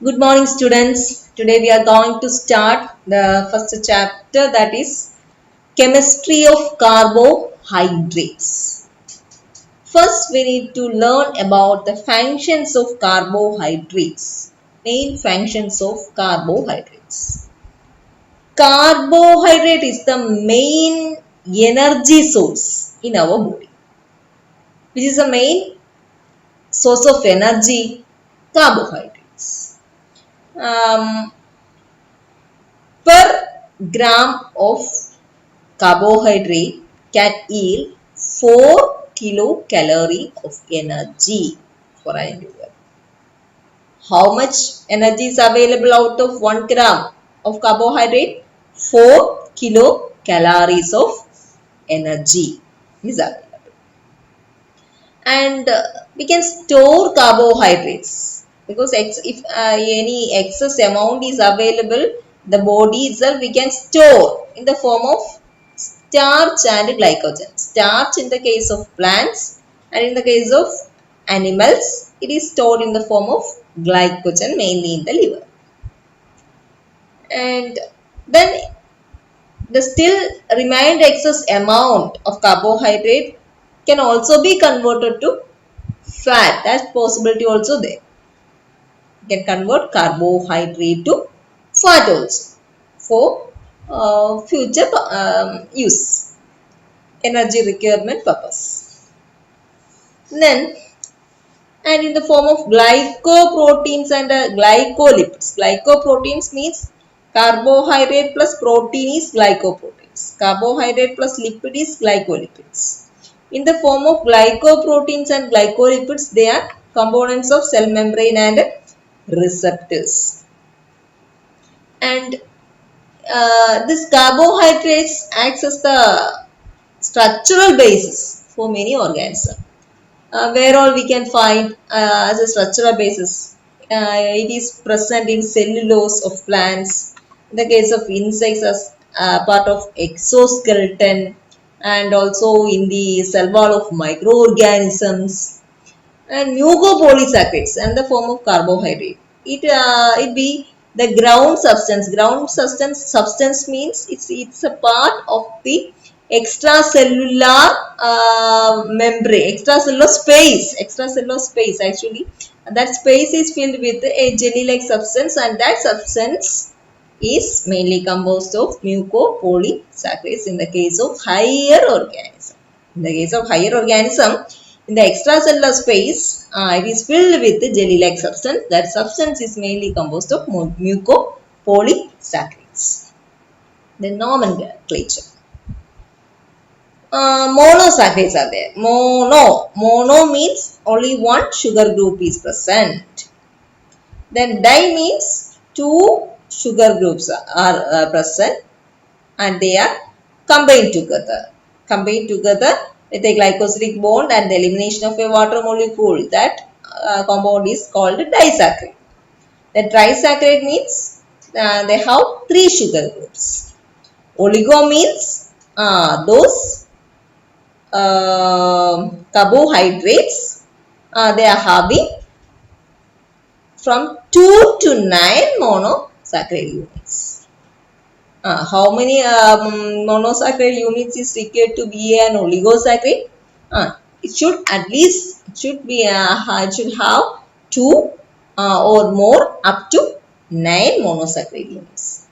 Good morning, students. Today we are going to start the first chapter, that is chemistry of carbohydrates. First, we need to learn about the functions of carbohydrates. Main functions of carbohydrates. Carbohydrate is the main energy source in our body. Which is the main source of energy? Carbohydrates. Um, per gram of carbohydrate can yield 4 kilocalorie of energy for an individual. How much energy is available out of 1 gram of carbohydrate? 4 kilocalories of energy is available. And we can store carbohydrates because if any excess amount is available, the body itself we can store in the form of starch and glycogen. Starch in the case of plants, and in the case of animals it is stored in the form of glycogen, mainly in the liver. And then the still remained excess amount of carbohydrate can also be converted to fat. That possibility also there. You can convert carbohydrate to fat also for future use, energy requirement purpose. Then, and in the form of glycoproteins and glycolipids. Glycoproteins means carbohydrate plus protein is glycoproteins. Carbohydrate plus lipid is glycolipids. In the form of glycoproteins and glycolipids, they are components of cell membrane and receptors. And this carbohydrates acts as the structural basis for many organisms. Where all we can find as a structural basis. It is present in cellulose of plants. In the case of insects, as part of exoskeleton, and also in the cell wall of microorganisms, and mucopolysaccharides and the form of carbohydrate. It be the ground substance. Ground substance means it's a part of the extracellular membrane, extracellular space actually. That space is filled with a jelly-like substance, and that substance is mainly composed of mucopolysaccharides in the case of higher organism. In the case of higher organism, in the extracellular space, it is filled with jelly-like substance. That substance is mainly composed of mucopolysaccharides. The nomenclature. Monosaccharides are there. Mono means only one sugar group is present. Then di means two sugar groups are present, and they are combined together. Combined together with a glycosidic bond and the elimination of a water molecule. That compound is called disaccharide. The trisaccharide means they have three sugar groups. Oligo means those carbohydrates they are having from 2 to 9 monosaccharide units. How many monosaccharide units is required to be an oligosaccharide? It should it should have 2 or more up to 9 monosaccharide units.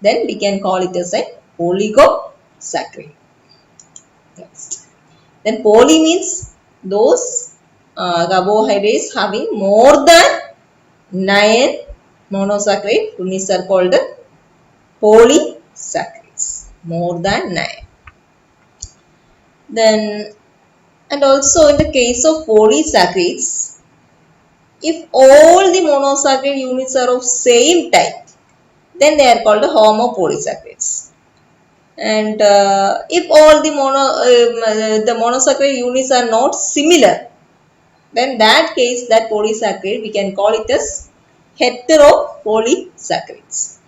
Then we can call it as an oligosaccharide. Next. Then poly means those carbohydrates having more than 9 monosaccharide units are called polysaccharides. More than 9. Then, and also in the case of polysaccharides, if all the monosaccharide units are of same type, then they are called homopolysaccharides. And if all the monosaccharide units are not similar, then that case, that polysaccharide, we can call it as heteropolysaccharides.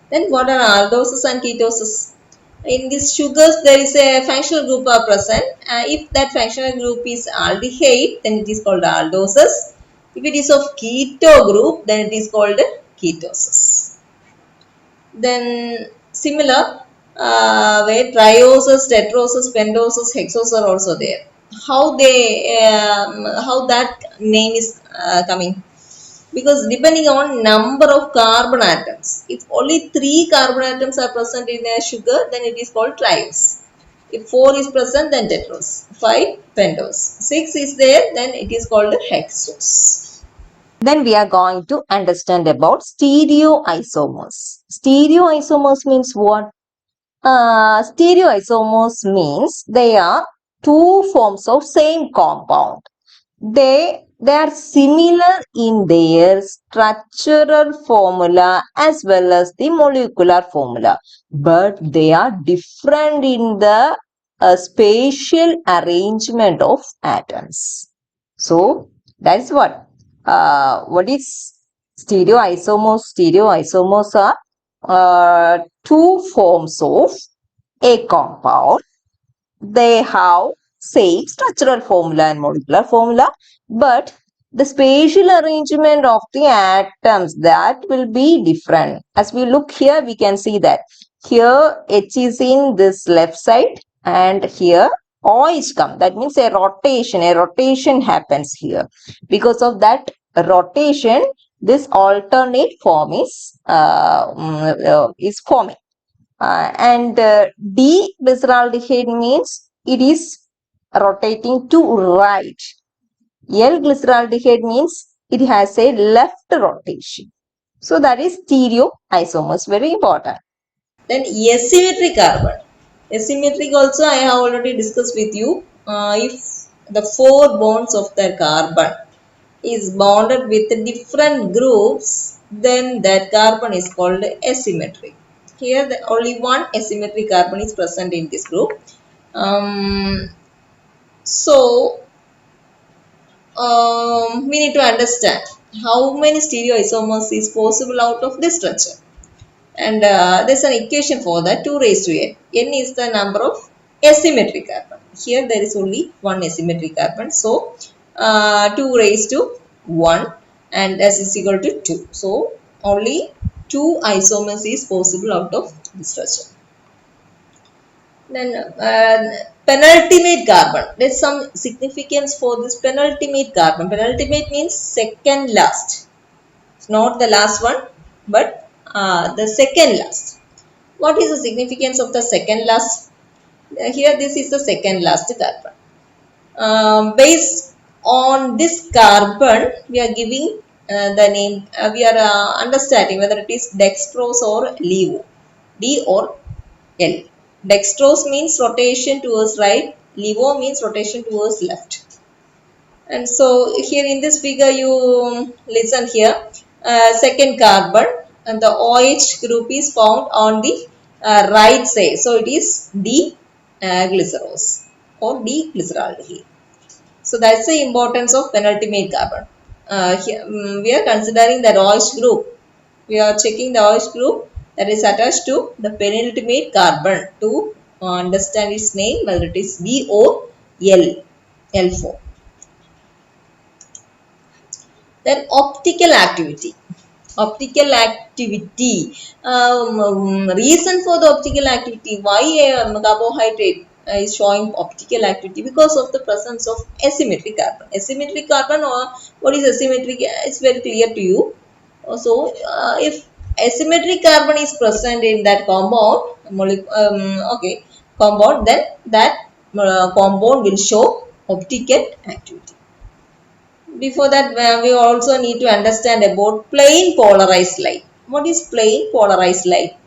Then what are aldoses and ketoses? In these sugars, there is a functional group are present. If that functional group is aldehyde, then it is called aldoses. If it is of keto group, then it is called ketosis. Then similar, where trioses, tetroses, pentoses, hexoses are also there. How that name is coming? Because depending on number of carbon atoms, if only 3 carbon atoms are present in a sugar, then it is called triose. If 4 is present, then tetrose. 5, pentose. 6 is there, then it is called hexose. Then we are going to understand about stereoisomers. Stereoisomers means what? Stereoisomers means they are two forms of same compound. They are similar in their structural formula as well as the molecular formula, but they are different in the spatial arrangement of atoms. So that's what is stereoisomers? Stereoisomers are two forms of a compound. They have same structural formula and molecular formula, but the spatial arrangement of the atoms, that will be different. As we look here, we can see that here H is in this left side and here OH come. That means a rotation happens here. Because of that rotation, this alternate form is forming. And D-glyceraldehyde means it is rotating to right. L-glyceraldehyde means it has a left rotation. So that is stereoisomers, very important. Then asymmetric carbon. Asymmetric also I have already discussed with you. If the 4 bonds of the carbon is bonded with different groups, then that carbon is called asymmetric. Here only one asymmetric carbon is present in this group. Um, so we need to understand how many stereoisomers is possible out of this structure. And there's an equation for that, 2 raised to n. N is the number of asymmetric carbon. Here there is only one asymmetric carbon. So 2 raised to 1 and S is equal to 2. So only 2 isomers is possible out of this structure. Then penultimate carbon. There's some significance for this penultimate carbon. Penultimate means second last. It's not the last one, but the second last. What is the significance of the second last? Here this is the second last carbon. Based on this carbon, we are giving the name, we are understanding whether it is dextrose or levo, D or L. Dextrose means rotation towards right, levo means rotation towards left. And so here in this figure, you listen here, second carbon and the OH group is found on the right side. So it is D-glycerose or D-glyceraldehyde. So that's the importance of penultimate carbon. Here, we are considering the OH group. We are checking the OH group that is attached to the penultimate carbon to understand its name, whether it is D or L, L4. Then optical activity. Optical activity. Reason for the optical activity. Why a carbohydrate is showing optical activity? Because of the presence of asymmetric carbon. Asymmetric carbon, or what is asymmetric? It's very clear to you. So, if asymmetric carbon is present in that compound, compound, then that compound will show optical activity. Before that, we also need to understand about plane polarized light. What is plane polarized light?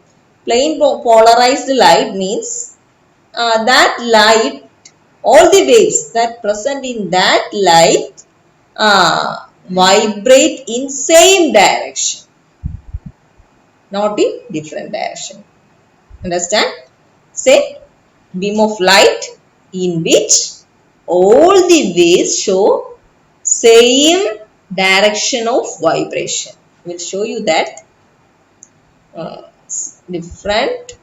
Plane polarized light means that light, all the waves that present in that light vibrate in same direction, not in different direction. Understand? Say beam of light in which all the waves show same direction of vibration. We'll show you that different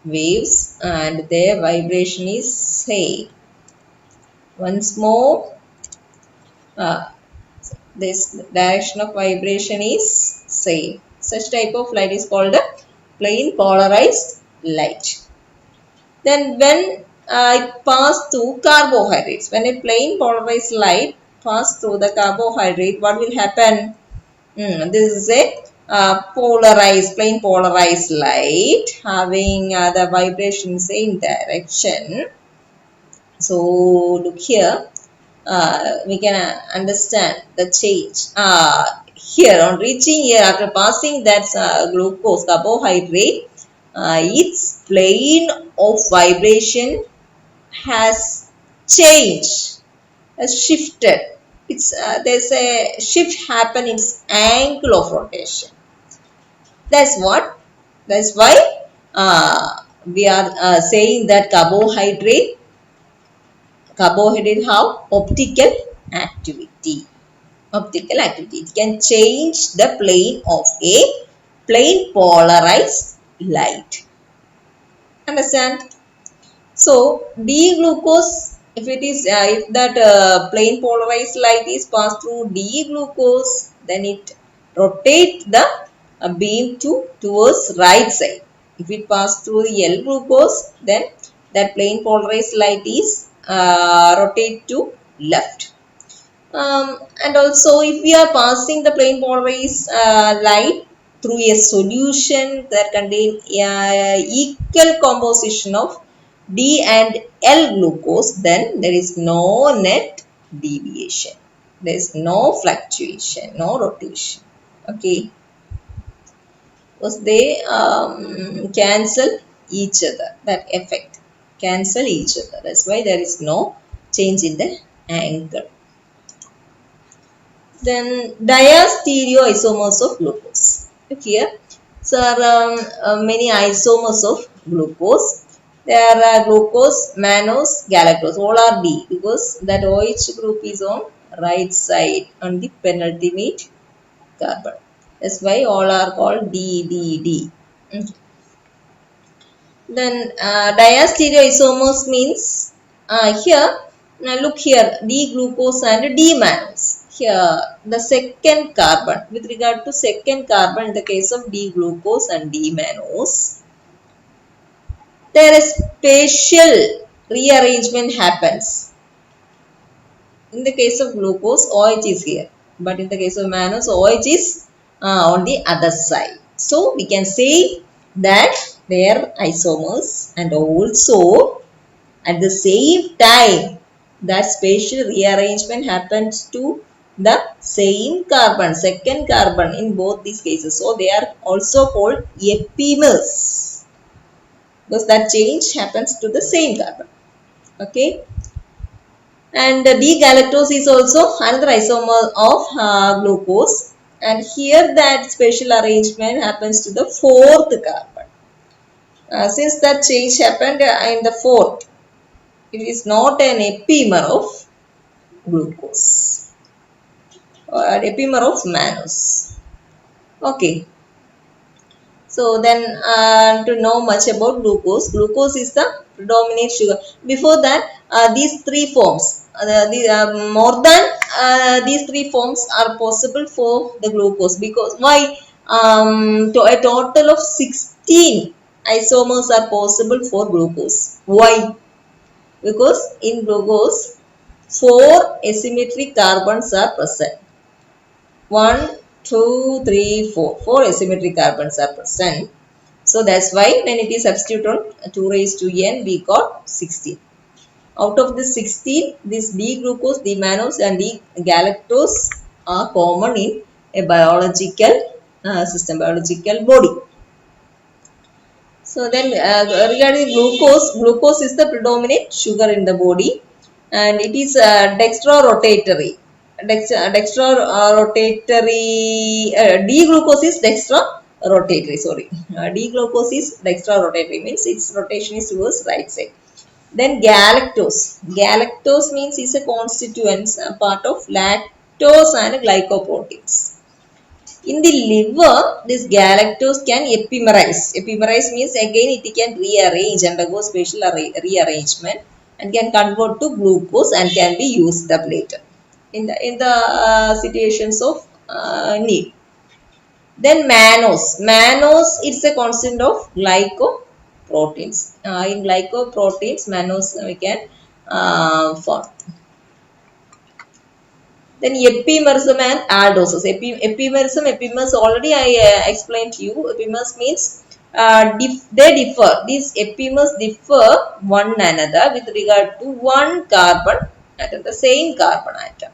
waves and their vibration is same. Once more, This direction of vibration is same. Such type of light is called a plane polarized light. Then when it pass through carbohydrates, when a plane polarized light pass through the carbohydrate, what will happen? This is a polarized, plane polarized light having the vibration same direction. So look here, we can understand the change. Here on reaching here after passing that glucose carbohydrate, its plane of vibration has changed, has shifted. It's there's a shift happen in its angle of rotation. That's what. That's why we are saying that carbohydrate have optical activity. Optical activity. It can change the plane of a plane polarized light. Understand? So D-glucose, if it is if that plane polarized light is passed through D-glucose, then it rotates the beam towards right side. If it pass through the L-glucose, then that plane polarized light is rotate to left. And also if we are passing the plane polarized light through a solution that contain equal composition of D and L glucose, then there is no net deviation. There is no fluctuation, no rotation. Okay, because they cancel each other. That effect cancel each other. That's why there is no change in the angle. Then diastereoisomers of glucose. Here, so many isomers of glucose. There are glucose, mannose, galactose. All are D because that OH group is on right side on the penultimate carbon. That's why all are called D, D, D. Then diastereoisomers means here, now look here, D-glucose and D-mannose. Here, the second carbon, with regard to second carbon in the case of D-glucose and D-mannose, there is spatial rearrangement happens. In the case of glucose, OH is here. But in the case of mannose, OH is on the other side. So, we can say that they are isomers and also at the same time that spatial rearrangement happens to the same carbon, second carbon in both these cases. So, they are also called epimers because that change happens to the same carbon. Okay. And D-galactose is also another isomer of glucose. And here that spatial arrangement happens to the fourth carbon. Since that change happened in the fourth, it is not an epimer of glucose or an epimer of mannose. Okay. So then to know much about glucose, glucose is the predominant sugar. Before that, these three forms, more than these three forms are possible for the glucose because why? To a total of 16 isomers are possible for glucose. Why? Because in glucose, 4 asymmetric carbons are present. 1, 2, 3, 4. 4 asymmetric carbons are present. So that's why when it is substituted on 2 raised to n, we got 16. Out of the 16, this D-glucose, D-mannose and D-galactose are common in a biological system, biological body. So then regarding glucose, glucose is the predominant sugar in the body and it is dextrorotatory. Dextrorotatory, D-glucose is dextrorotatory, sorry. D-glucose is dextrorotatory means its rotation is towards right side. Then galactose. Galactose means is a constituent part of lactose and glycoproteins. In the liver, this galactose can epimerize. Epimerize means again it can rearrange, undergo spatial rearrangement and can convert to glucose and can be used up later. in the situations of need. Then mannose it's a constant of glycoproteins. In glycoproteins, mannose we can form. Then epimerism and aldoses. Epimers already I explained to you. Epimers means they differ. These epimers differ one another with regard to one carbon atom, the same carbon atom.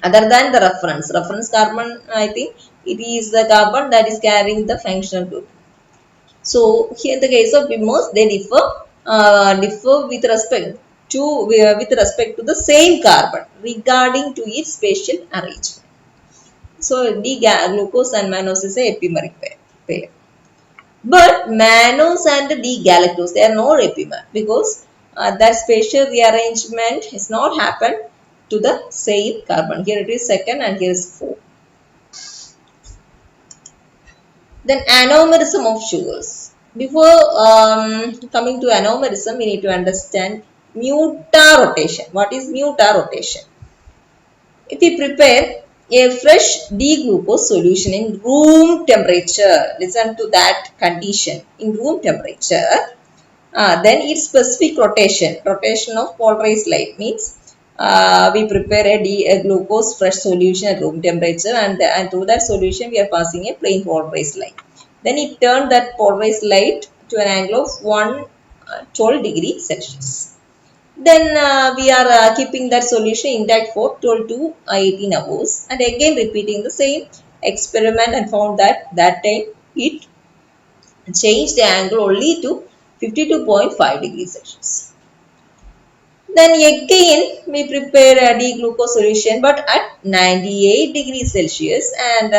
Other than the reference carbon, I think it is the carbon that is carrying the functional group. So here in the case of epimers, they differ with respect to the same carbon regarding to its spatial arrangement. So D-glucose and mannose is a epimeric pair. But mannose and D-galactose, they are not epimer because that spatial rearrangement has not happened to the same carbon. Here it is second and here is 4. Then anomerism of sugars. Before coming to anomerism, we need to understand mutarotation. What is mutarotation? If we prepare a fresh D-glucose solution in room temperature, listen to that condition, in room temperature, then its specific rotation of polarized light means we prepare a glucose fresh solution at room temperature, and through that solution we are passing a plain polarized light. Then it turned that polarized light to an angle of 112 degrees Celsius. Then we are keeping that solution intact for 12 to 18 hours and again repeating the same experiment and found that that time it changed the angle only to 52.5 degrees Celsius. Then again we prepare a D-glucose solution but at 98 degrees Celsius and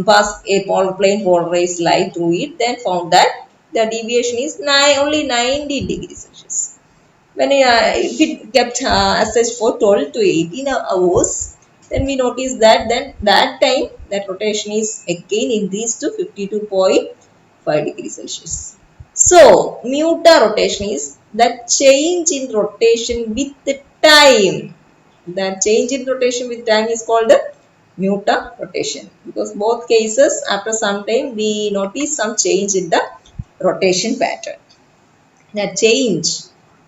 pass a plain polarized light through it, then found that the deviation is only 90 degrees Celsius. When if it kept as such for 12 to 18 hours, then we notice that then that time that rotation is again increased to 52.5 degrees Celsius. So, rotation is that change in rotation with the time. That change in rotation with time is called rotation, because both cases after some time we notice some change in the rotation pattern. That change,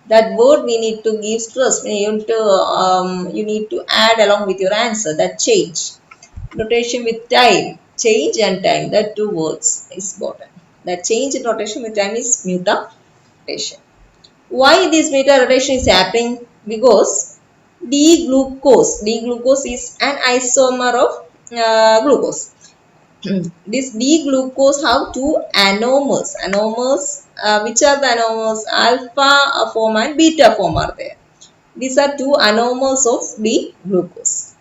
that word we need to give stress. You need to add along with your answer. That change, rotation with time, change and time. That two words is important. That change in rotation with time is mutation. Why this mutation is happening? Because D-glucose is an isomer of glucose. This D-glucose have two anomers. Which are the anomers? Alpha form and beta form are there. These are two anomers of D-glucose.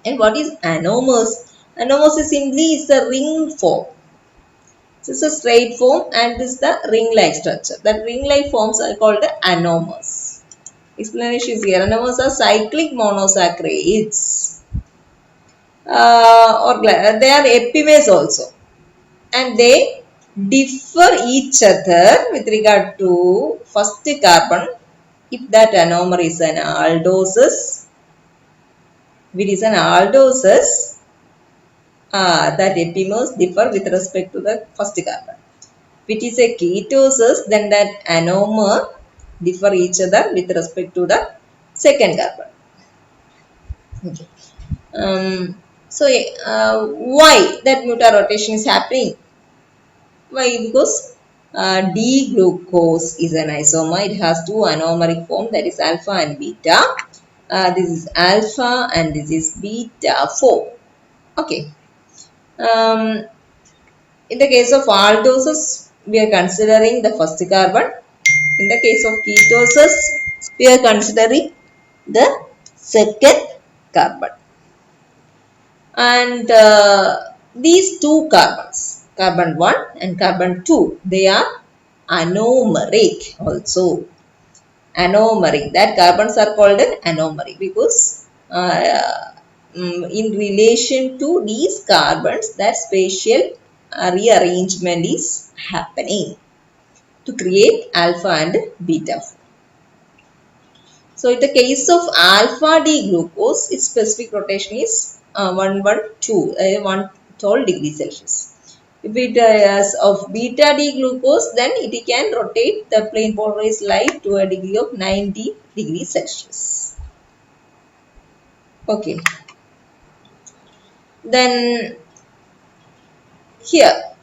And what is anomers? Anomers is simply is the ring form. This is a straight form and this is the ring-like structure. That ring-like forms are called the anomers. Explanation is here. Anomers are cyclic monosaccharides. Or they are epimers also. And they differ each other with regard to first carbon. If that anomer is an aldoses, if it is an aldoses, that epimers differ with respect to the first carbon. If it is a ketosis, then that anomer differ each other with respect to the second carbon. Okay. Why that mutarotation is happening? Why? Because D-glucose is an isomer. It has two anomeric form, that is alpha and beta. This is alpha and this is beta 4. Okay. In the case of aldoses, we are considering the first carbon. In the case of ketosis, we are considering the second carbon. And these two carbons, carbon 1 and carbon 2, they are anomeric also. Anomeric, that carbons are called an anomeric because in relation to these carbons, that spatial rearrangement is happening to create alpha and beta. So in the case of alpha D glucose, its specific rotation is 112 degrees Celsius. If it is of beta D glucose, then it can rotate the plane polarized light to a degree of 90 degrees Celsius. Okay. Then here,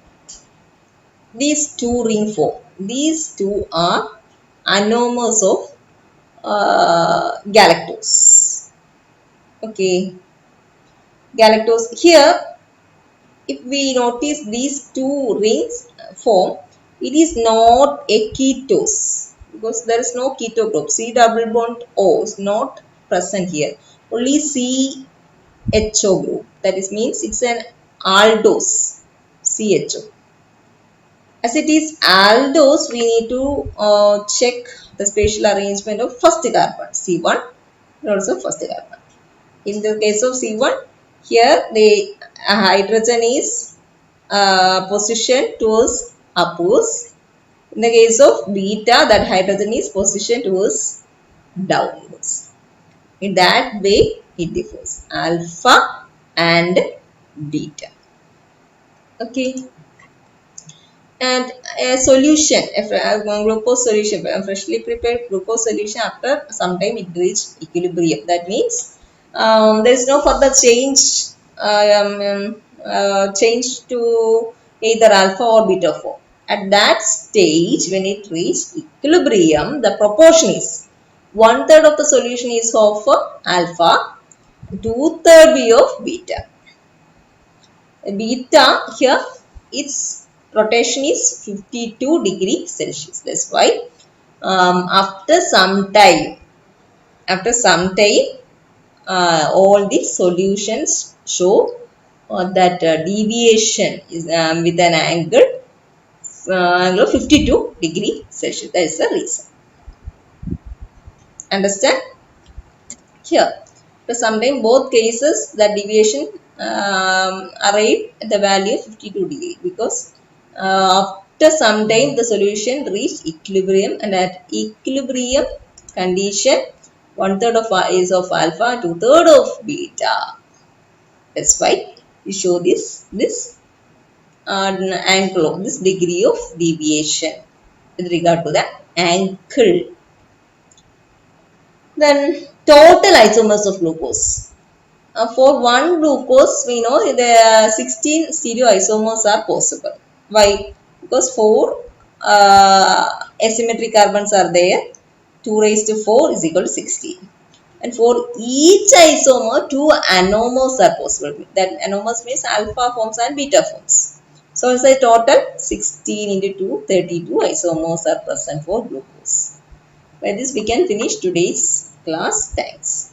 these two ring form. These two are anomers of galactose. Okay. Galactose. Here, if we notice these two rings form, it is not a ketose because there is no keto group. C double bond O is not present here. Only CHO group. That is means it's an aldose. CHO. As it is aldose, we need to check the spatial arrangement of first carbon C1 and also first carbon. In the case of C1, here the hydrogen is positioned towards upwards. In the case of beta, that hydrogen is positioned towards downwards. In that way, it differs alpha and beta. Okay. And a solution, a glucose solution, a freshly prepared glucose solution after some time it reaches equilibrium. That means there is no further change to either alpha or beta form. At that stage, when it reaches equilibrium, the proportion is 1/3 of the solution is of alpha, 2/3 be of beta. Beta here, its rotation is 52 degrees Celsius. That's why after some time, all the solutions show that deviation is with an angle of 52 degree Celsius. That is the reason. Understand? Here, for sometimes both cases the deviation arrive at the value of 52 degree because after some time the solution reached equilibrium, and at equilibrium condition 1/3 of is of alpha, 2/3 of beta. That's why we show this angle of this degree of deviation with regard to the angle. Then total isomers of glucose. For one glucose, we know the 16 stereoisomers are possible. Why? Because 4 asymmetric carbons are there. 2 raised to 4 is equal to 16. And for each isomer, 2 anomers are possible. That anomers means alpha forms and beta forms. So it's a total 16 into 2, 32 isomers are present for glucose. By this we can finish today's class. Thanks.